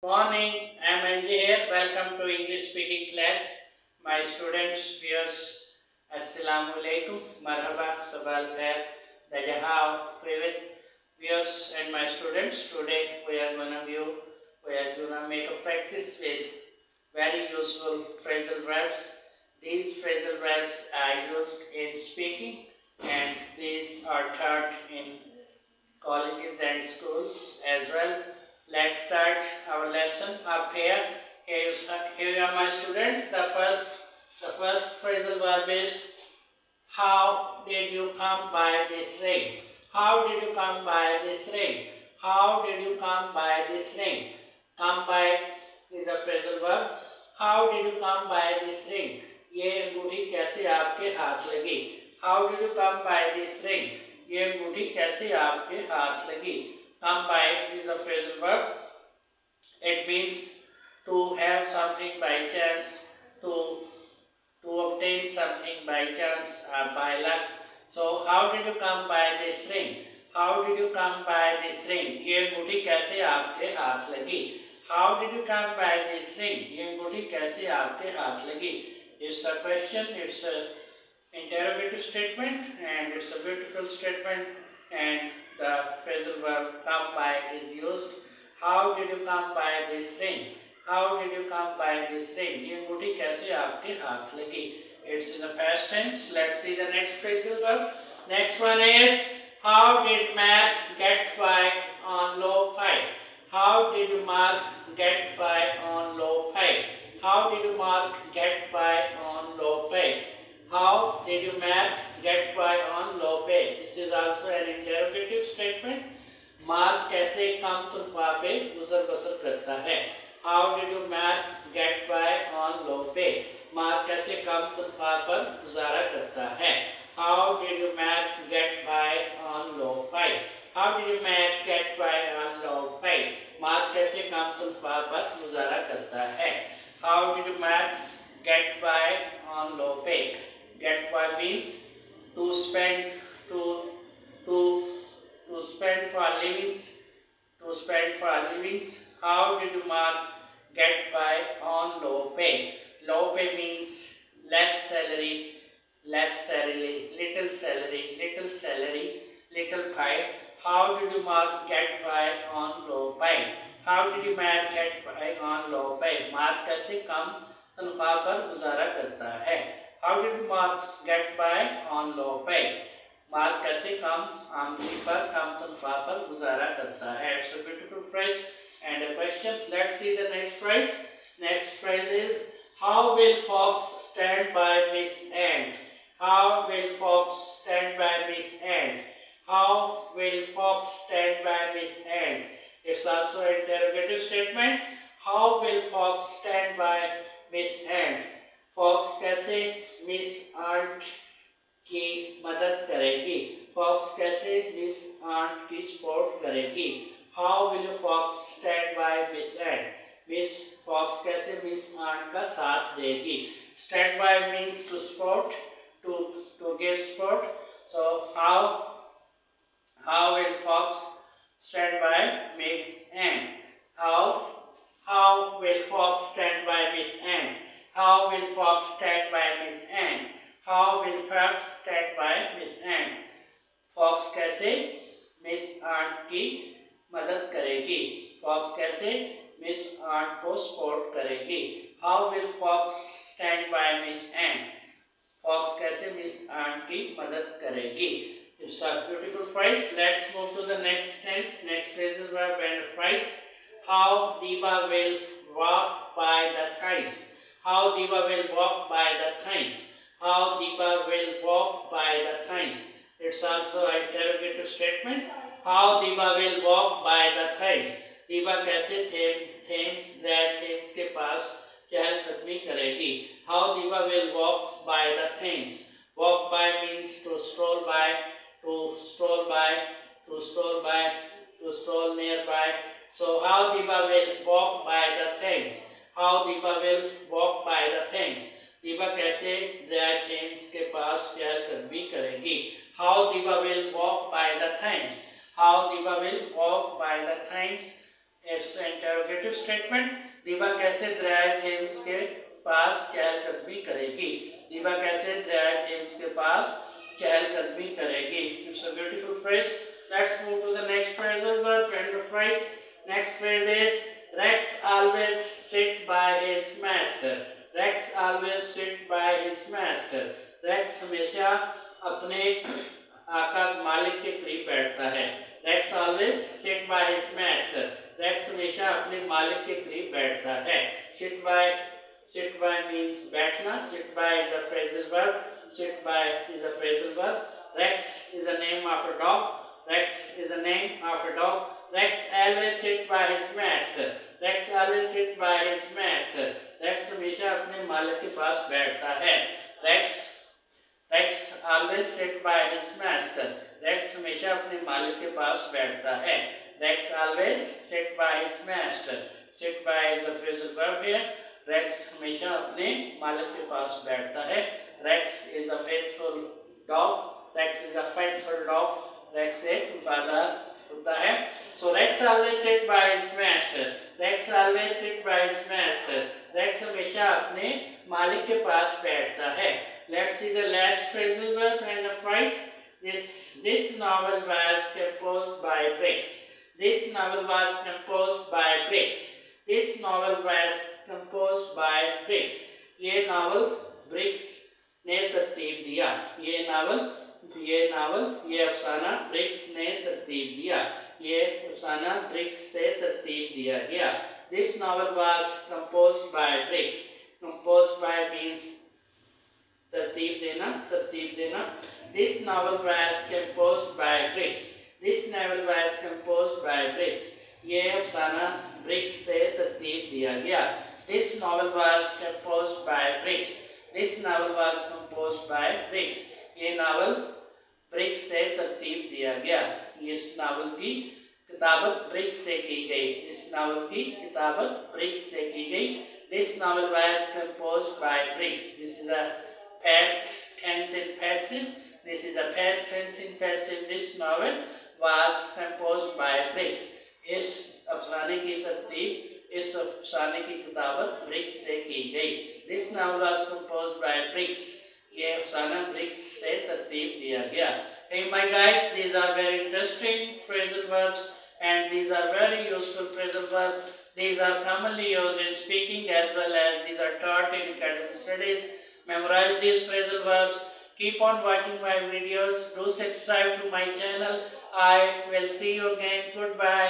Morning, I am Anji here. Welcome to English speaking class. My students, viewers, Assalamu alaikum, Marhaba, Sabal Khair, Dajaha, Privet, viewers and my students. Today we are gonna make a practice with very useful phrasal verbs. These phrasal verbs are used in speaking and these are taught in colleges and schools as well. Let's start our lesson up here. Here are my students. The first phrasal verb is how did you come by this ring? How did you come by this ring? How did you come by this ring? Come by is a phrasal verb. How did you come by this ring? ये अंगूठी कैसे आपके हाथ लगी? How did you come by this ring? ये अंगूठी कैसे आपके हाथ लगी? Come by is a phrasal verb. It means to have something by chance, to obtain something by chance or by luck. So how did you come by this ring? How did you come by this ring? ये अंगूठी कैसे आपके हाथ लगी? How did you come by this ring? ये अंगूठी कैसे आपके हाथ लगी? It's a question. It's a interrogative statement and it's a beautiful statement, and the phrasal verb come by is used. How did you come by this ring? How did you come by this ring? ये अंगूठी कैसे आपके हाथ लगी? It's in the past tense. Let's see the next phrasal verb. Next one is how did Matt get by on low 5? How did Mark get by on low 5? How did Mark get by on low 5? How did you Matt get by on low pay? This is also an interrogative statement. Mark कैसे कम तनख्वाह पे गुजर बसर करता है? How did you Matt get by on low pay? Mark कैसे कम तनख्वाह पर गुजारा करता है? How did you Matt get by on low pay? How did you Matt get by on low pay? Mark कैसे कम तनख्वाह पर गुजारा करता है? How did you Matt get by on low pay? Get by means to spend for livings. To spend for livings. How did Mark get by on low pay? Low pay means less salary, little salary, little pay. How did Mark get by on low pay? How did Mark get by on low pay? Mark कैसे कम तनख्वाह पर गुजारा करता है? How did Mark get by on low pay? Mark कैसे कम आमदनी पर कम तनख्वाह पर गुजारा करता है? It's a beautiful phrase and a question. Let's see the next phrase. Next phrase is how will Fox stand by Miss Ant? How will Fox stand by Miss Ant? How will Fox stand by Miss Ant? It's also an interrogative statement. How will Fox stand by Miss Ant? Fox कैसे miss aunt की मदद करेगी? Fox कैसे miss aunt की support करेगी? How will Fox stand by Miss Ant? Miss Fox कैसे miss aunt का साथ देगी? Stand by means to support, to give support. So how will Fox stand by Miss Ant? How will Fox stand by Miss Ant? How will Fox stand by Miss Ant? How will Fox stand by Miss Ant? Fox कैसे miss aunt की मदद करेगी? Fox कैसे miss aunt को support करेगी? How will Fox stand by Miss Ant? Fox कैसे miss aunt की मदद करेगी? It's a beautiful phrase. Let's move to the next tense. Next phrasal verb and phrase. How Diva will walk by the trains. How Diva will walk by the trains. How Diva will walk by the trains. It's also an interrogative statement. How Diva will walk by the trains. Diva कैसे Thames के पास चहलकदमी करेगी? How Diva will walk by the trains. Walk by means to stroll by, to stroll nearby. So how Diva will walk by the trains. How Diva will walk by the trains. Diva कैसे Thames के पास चहलकदमी करेगी? How Diva will walk by the trains. How Diva will walk by the trains it's interrogative statement. दीवा कैसे दरियाए James के पास चहलकदमी करेगी? दीवा कैसे दरियाए जेम्स के पास चहलकदमी करेगी? It's a beautiful phrase. Let's move to the next phrasal verb and the phrase. Next phrase is Rex always sit by his master. Rex always sit by his master. Rex हमेशा अपने आका मालिक के करीब बैठता है। Rex always sit by his master. Rex हमेशा अपने मालिक के करीब बैठता है। Sit by means बैठना। Sit by is a phrasal verb. Sit by is a phrasal verb. Rex is a name of a dog. Rex is a name of a dog. Rex always sit by his master. Rex always sit by his master. Rex हमेशा अपने मालिक के पास बैठता है। Rex always sit by his master. Rex हमेशा अपने मालिक के पास बैठता है। Rex always sit by his master. Sit by is a phrasal verb here. Rex हमेशा अपने मालिक के पास बैठता है। Rex is a faithful dog. Rex is a faithful dog. Rex एक वफादार कुत्ता है। So Rex always sit by his master. Rex always sit by his master. Rex हमेशा अपने मालिक के पास बैठता है। Let's see the last phrasal verb and the phrase. This novel was composed by Briggs. This novel was composed by Briggs. This novel was composed by Briggs. ये novel Briggs ने तरतीब दिया। ये अफसाना ब्रिग्स ने तरतीब दिया। ये अफसाना ब्रिग्स से तरतीब दिया गया। This novel was composed by Briggs. Composed by means तरतीब देना। This novel was composed by Briggs. This novel was composed by Briggs. ये अफसाना ब्रिग्स से तरतीब दिया गया। This novel was composed by Briggs. This novel was composed by Briggs. ये novel Briggs से तरतीब दिया गया। इस नावल की किताबत ब्रिग्स से की गई। This novel was composed by Briggs. This is a past tense in passive. This novel was composed by Briggs. इस अफसाने की तरतीब, इस अफसाने की किताबत ब्रिग्स से की गई। This novel was composed by Briggs. ये अफसाना ब्रिग्स से तरतीब दिया गया। Hey my guys, these are very interesting phrasal verbs and these are very useful phrasal verbs. These are commonly used in speaking as well as these are taught in academic studies. Memorize these phrasal verbs. Keep on watching my videos. Do subscribe to my channel. I will see you again. Goodbye.